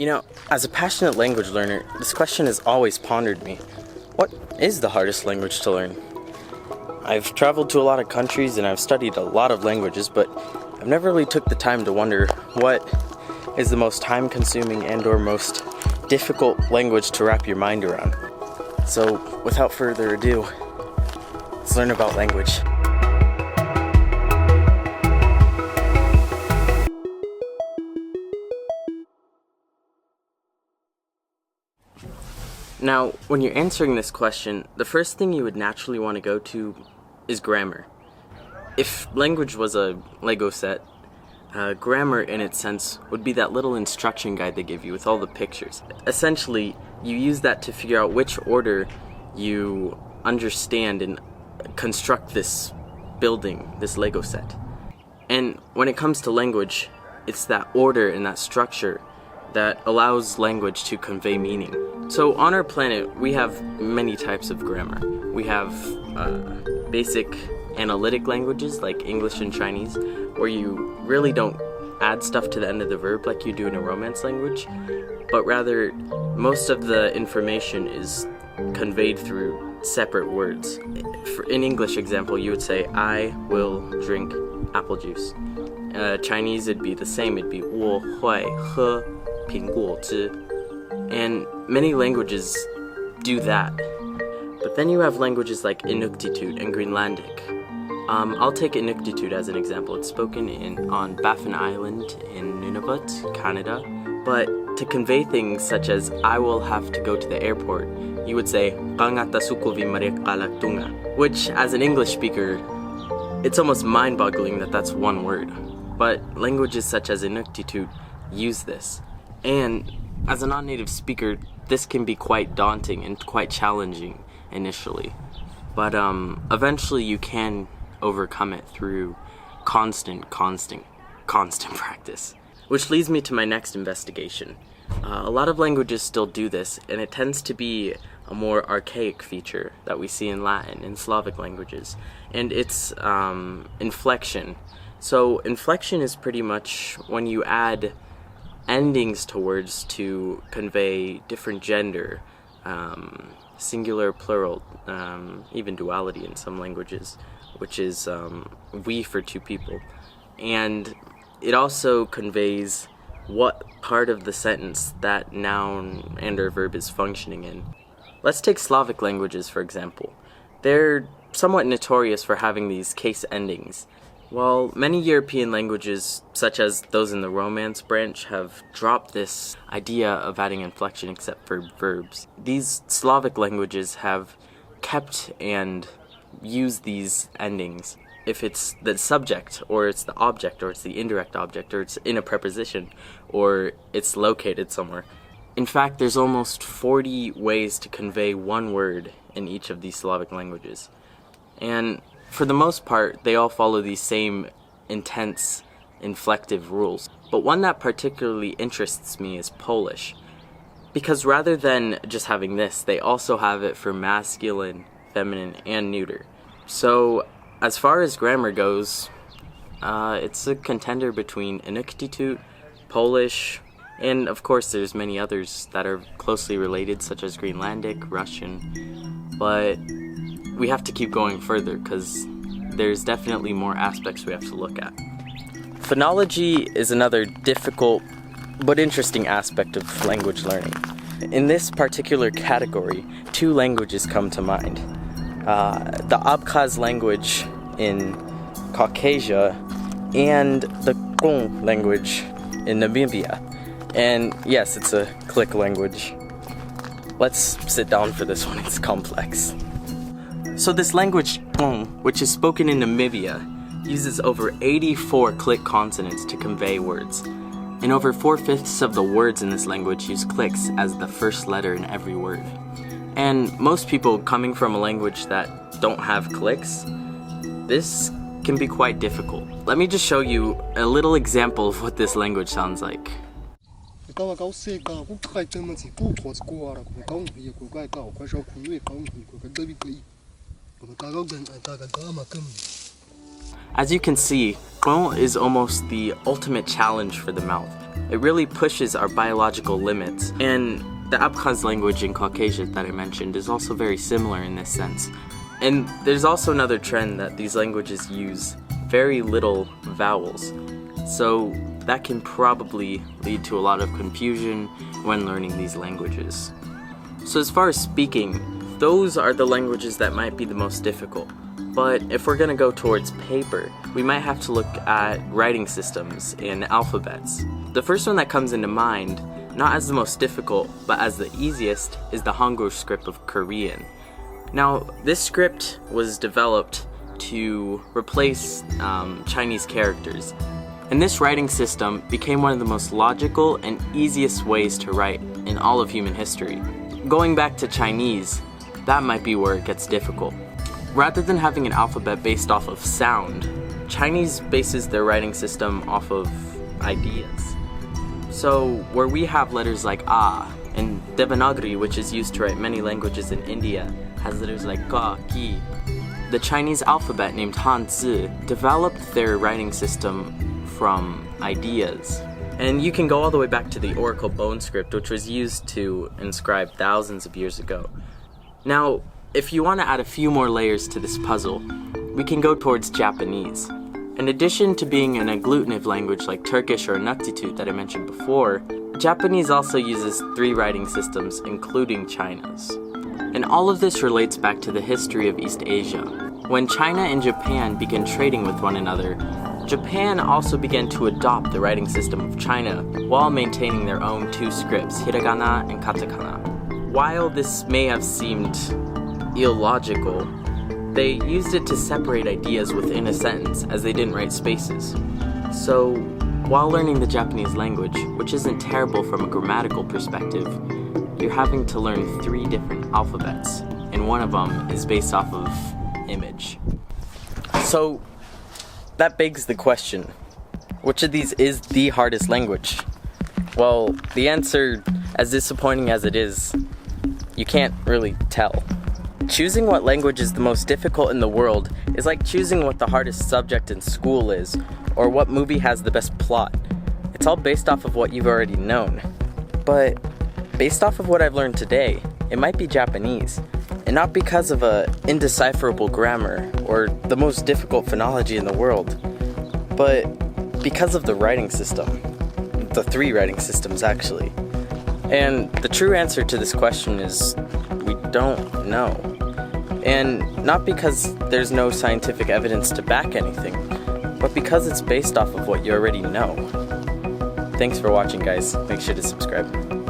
You know, as a passionate language learner, this question has always pondered me. What is the hardest language to learn? I've traveled to a lot of countries and I've studied a lot of languages, but I've never really took the time to wonder what is the most time-consuming and or most difficult language to wrap your mind around. So, without further ado, let's learn about language. Now, when you're answering this question, the first thing you would naturally want to go to is grammar. If language was a Lego set, grammar in its sense would be that little instruction guide they give you with all the pictures. Essentially, you use that to figure out which order you understand and construct this building, this Lego set. And when it comes to language, it's that order and that structure that allows language to convey meaning. So on our planet, we have many types of grammar. We have basic analytic languages like English and Chinese, where you really don't add stuff to the end of the verb like you do in a Romance language, but rather most of the information is conveyed through separate words. In English example, you would say, I will drink apple juice. Chinese, it'd be the same. It'd be 我会喝苹果汁. And many languages do that. But then you have languages like Inuktitut and Greenlandic. I'll take Inuktitut as an example. It's spoken on Baffin Island in Nunavut, Canada. But to convey things such as I will have to go to the airport, you would say which as an English speaker, it's almost mind-boggling that that's one word. But languages such as Inuktitut use this. And as a non-native speaker, this can be quite daunting and quite challenging initially. But eventually you can overcome it through constant practice. Which leads me to my next investigation. A lot of languages still do this, and it tends to be a more archaic feature that we see in Latin and Slavic languages. And it's inflection. So inflection is pretty much when you add endings to words to convey different gender, singular, plural, even duality in some languages, which is we for two people. And it also conveys what part of the sentence that noun and or verb is functioning in. Let's take Slavic languages, for example. They're somewhat notorious for having these case endings. While many European languages, such as those in the Romance branch, have dropped this idea of adding inflection except for verbs, these Slavic languages have kept and used these endings. If it's the subject, or it's the object, or it's the indirect object, or it's in a preposition, or it's located somewhere. In fact, there's almost 40 ways to convey one word in each of these Slavic languages. And for the most part, they all follow these same intense, inflective rules. But one that particularly interests me is Polish. Because rather than just having this, they also have it for masculine, feminine, and neuter. So, as far as grammar goes, it's a contender between Inuktitut, Polish, and of course there's many others that are closely related, such as Greenlandic, Russian. But we have to keep going further because there's definitely more aspects we have to look at. Phonology is another difficult but interesting aspect of language learning. In this particular category, two languages come to mind. The Abkhaz language in Caucasia and the Kong language in Namibia. And yes, it's a click language. Let's sit down for this one, it's complex. So this language, Kong, which is spoken in Namibia, uses over 84 click consonants to convey words. And over 4/5 of the words in this language use clicks as the first letter in every word. And most people coming from a language that don't have clicks, this can be quite difficult. Let me just show you a little example of what this language sounds like. As you can see, Gong is almost the ultimate challenge for the mouth. It really pushes our biological limits, and the Abkhaz language in Caucasia that I mentioned is also very similar in this sense. And there's also another trend that these languages use very little vowels, so that can probably lead to a lot of confusion when learning these languages. So as far as speaking, those are the languages that might be the most difficult. But if we're gonna go towards paper, we might have to look at writing systems and alphabets. The first one that comes into mind, not as the most difficult, but as the easiest, is the Hangul script of Korean. Now, this script was developed to replace Chinese characters, and this writing system became one of the most logical and easiest ways to write in all of human history. Going back to Chinese, that might be where it gets difficult. Rather than having an alphabet based off of sound, Chinese bases their writing system off of ideas. So where we have letters like A, and Devanagari, which is used to write many languages in India, has letters like Ga, Gi. The Chinese alphabet named Hanzi developed their writing system from ideas. And you can go all the way back to the Oracle bone script, which was used to inscribe thousands of years ago. Now, if you want to add a few more layers to this puzzle, we can go towards Japanese. In addition to being an agglutinative language like Turkish or Inuktitut that I mentioned before, Japanese also uses 3 writing systems, including China's. And all of this relates back to the history of East Asia. When China and Japan began trading with one another, Japan also began to adopt the writing system of China while maintaining their own 2 scripts, hiragana and katakana. While this may have seemed illogical, they used it to separate ideas within a sentence as they didn't write spaces. So, while learning the Japanese language, which isn't terrible from a grammatical perspective, you're having to learn 3 different alphabets, and one of them is based off of image. So, that begs the question, which of these is the hardest language? Well, the answer, as disappointing as it is, you can't really tell. Choosing what language is the most difficult in the world is like choosing what the hardest subject in school is, or what movie has the best plot. It's all based off of what you've already known. But based off of what I've learned today, it might be Japanese, and not because of a indecipherable grammar or the most difficult phonology in the world, but because of the writing system. The 3 writing systems, actually. And the true answer to this question is we don't know. And not because there's no scientific evidence to back anything, but because it's based off of what you already know. Thanks for watching, guys. Make sure to subscribe.